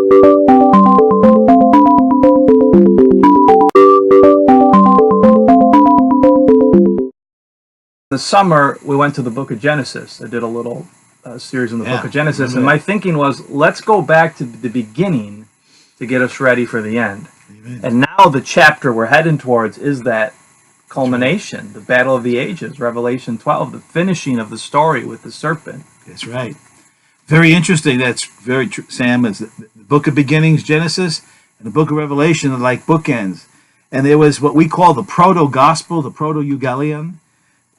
The summer, we went to the book of Genesis. I did a little series on the book of Genesis, and my thinking was, let's go back to the beginning to get us ready for the end. Amen. And now the chapter we're heading towards is that culmination, the battle of the ages, Revelation 12, the finishing of the story with the serpent. That's right. Very interesting. That's very true, Sam. Is the book of beginnings, Genesis, and the book of Revelation are like bookends. And there was what we call the proto-gospel, the proto-euangelion.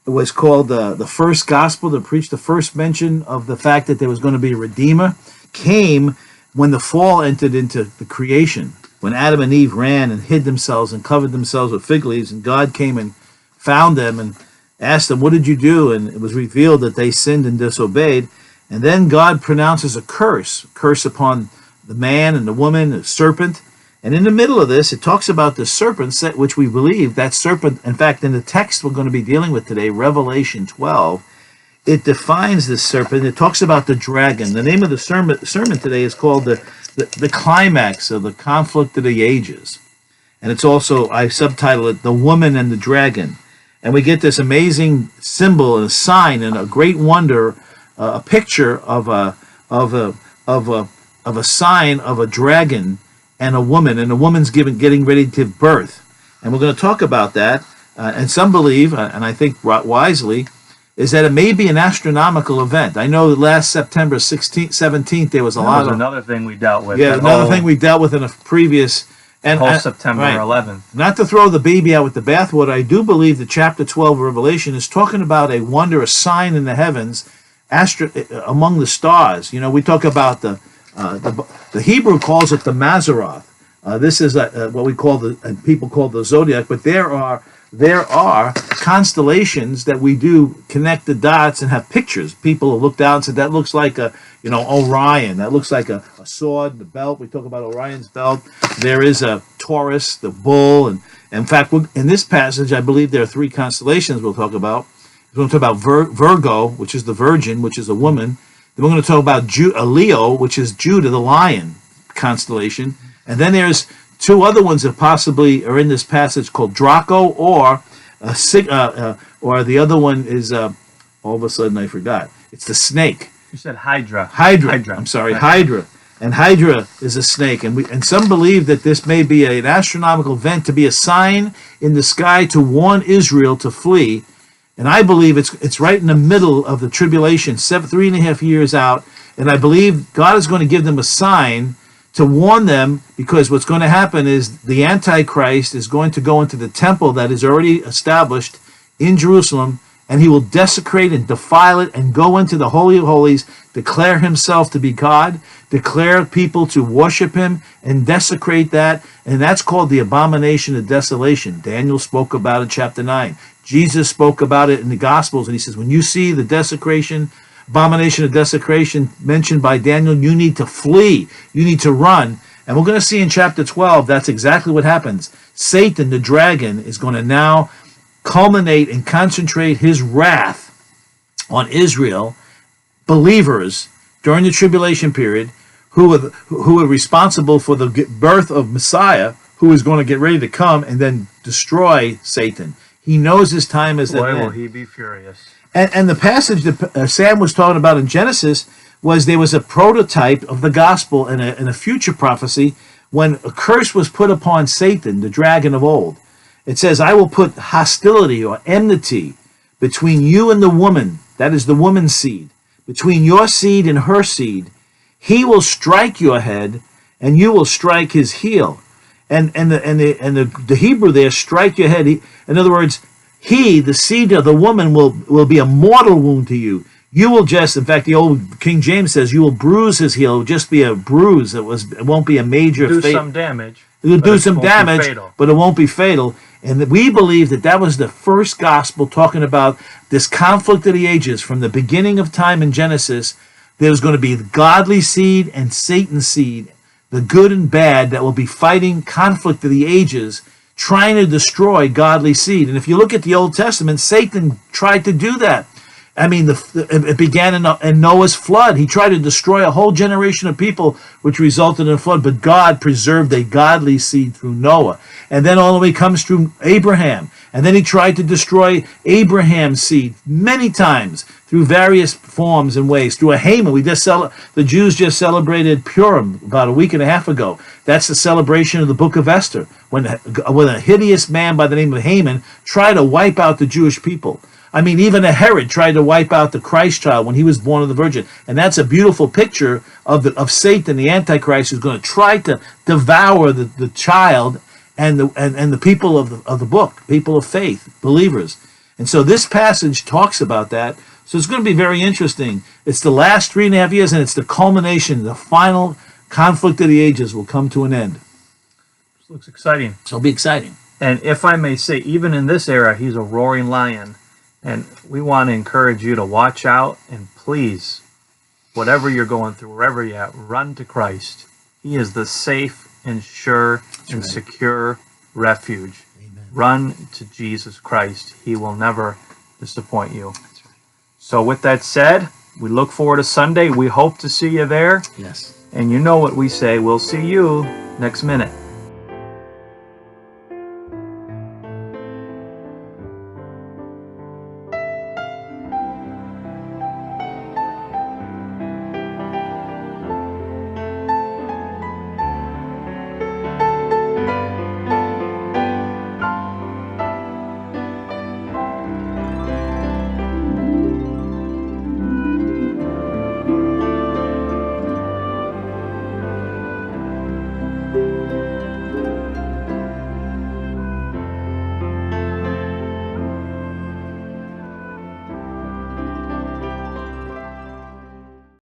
It was called the first gospel to preach the first mention of the fact that there was going to be a Redeemer. Came when the fall entered into the creation, when Adam and Eve ran and hid themselves and covered themselves with fig leaves, and God came and found them and asked them, what did you do? And it was revealed that they sinned and disobeyed. And then God pronounces a curse upon the man and the woman, the serpent. And in the middle of this, it talks about the serpent, which we believe, that serpent, in fact, in the text we're going to be dealing with today, Revelation 12, it defines this serpent. It talks about the dragon. The name of the sermon today is called the climax of the conflict of the ages. And it's also, I subtitle it, The Woman and the Dragon. And we get this amazing symbol and a sign and a great wonder, a picture of a sign of a dragon and a woman, and a woman's getting ready to give birth. And we're going to talk about that. And some believe, and I think wisely, is that it may be an astronomical event. I know last September 16th, 17th, there was a lot of... another thing we dealt with. Yeah, another thing we dealt with in a previous... And September 11th. Not to throw the baby out with the bathwater, I do believe that chapter 12 of Revelation is talking about a wonder, a sign in the heavens, among the stars. You know, we talk about the Hebrew calls it the Mazzaroth. This is what we call people call the zodiac, but there are constellations that we do connect the dots and have pictures. People have looked out and said that looks like Orion. That looks like a sword, the belt. We talk about Orion's belt. There is a Taurus, the bull, and in fact, in this passage, I believe there are three constellations we'll talk about. We're going to talk about Virgo, which is the Virgin, which is a woman. Then we're going to talk about Leo, which is Judah, the lion constellation. And then there's two other ones that possibly are in this passage called Draco, or the other one is, all of a sudden I forgot. It's the snake. You said Hydra. Hydra. I'm sorry, Hydra. And Hydra is a snake. And some believe that this may be an astronomical event to be a sign in the sky to warn Israel to flee. And I believe it's right in the middle of the tribulation, 3.5 years out. And I believe God is going to give them a sign to warn them, because what's going to happen is the Antichrist is going to go into the temple that is already established in Jerusalem, and he will desecrate and defile it and go into the Holy of Holies, declare himself to be God, declare people to worship him, and desecrate that. And that's called the abomination of desolation. Daniel spoke about it, chapter 9. Jesus spoke about it in the Gospels, and he says, when you see the desecration, abomination of desecration mentioned by Daniel, you need to flee. You need to run. And we're going to see in chapter 12, that's exactly what happens. Satan, the dragon, is going to now culminate and concentrate his wrath on Israel, believers, during the tribulation period, who are responsible for the birth of Messiah, who is going to get ready to come and then destroy Satan. He knows his time is at hand. Boy, will he be furious. And the passage that Sam was talking about in Genesis was there was a prototype of the gospel in a future prophecy when a curse was put upon Satan, the dragon of old. It says, I will put hostility or enmity between you and the woman, that is the woman's seed, between your seed and her seed. He will strike your head, and you will strike his heel. And the Hebrew there, strike your head. In other words, the seed of the woman, will be a mortal wound to you. You will just, in fact, the old King James says, you will bruise his heel. It will just be a bruise. It won't be a major do some damage. It will do some damage, but it won't be fatal. And we believe that was the first gospel talking about this conflict of the ages. From the beginning of time in Genesis, there's going to be the godly seed and Satan's seed, the good and bad, that will be fighting conflict of the ages, trying to destroy godly seed. And if you look at the Old Testament, Satan tried to do that. I mean, it began in Noah's flood. He tried to destroy a whole generation of people, which resulted in a flood. But God preserved a godly seed through Noah. And then all the way comes through Abraham. And then he tried to destroy Abraham's seed many times through various forms and ways. Through a Haman, the Jews just celebrated Purim about a week and a half ago. That's the celebration of the book of Esther, when a hideous man by the name of Haman tried to wipe out the Jewish people. I mean, even a Herod tried to wipe out the Christ child when he was born of the Virgin. And that's a beautiful picture of Satan, the Antichrist, who's going to try to devour the child and the people of the book, people of faith, believers. And so this passage talks about that. So it's going to be very interesting. It's the last 3.5 years, and it's the culmination. The final conflict of the ages will come to an end. This looks exciting. So it'll be exciting. And if I may say, even in this era, he's a roaring lion. And we want to encourage you to watch out, and please, whatever you're going through, wherever you're at, run to Christ. He is the safe and sure and secure refuge. Amen. Run to Jesus Christ. He will never disappoint you. That's right. So with that said, we look forward to Sunday. We hope to see you there. Yes. And you know what we say. We'll see you next minute.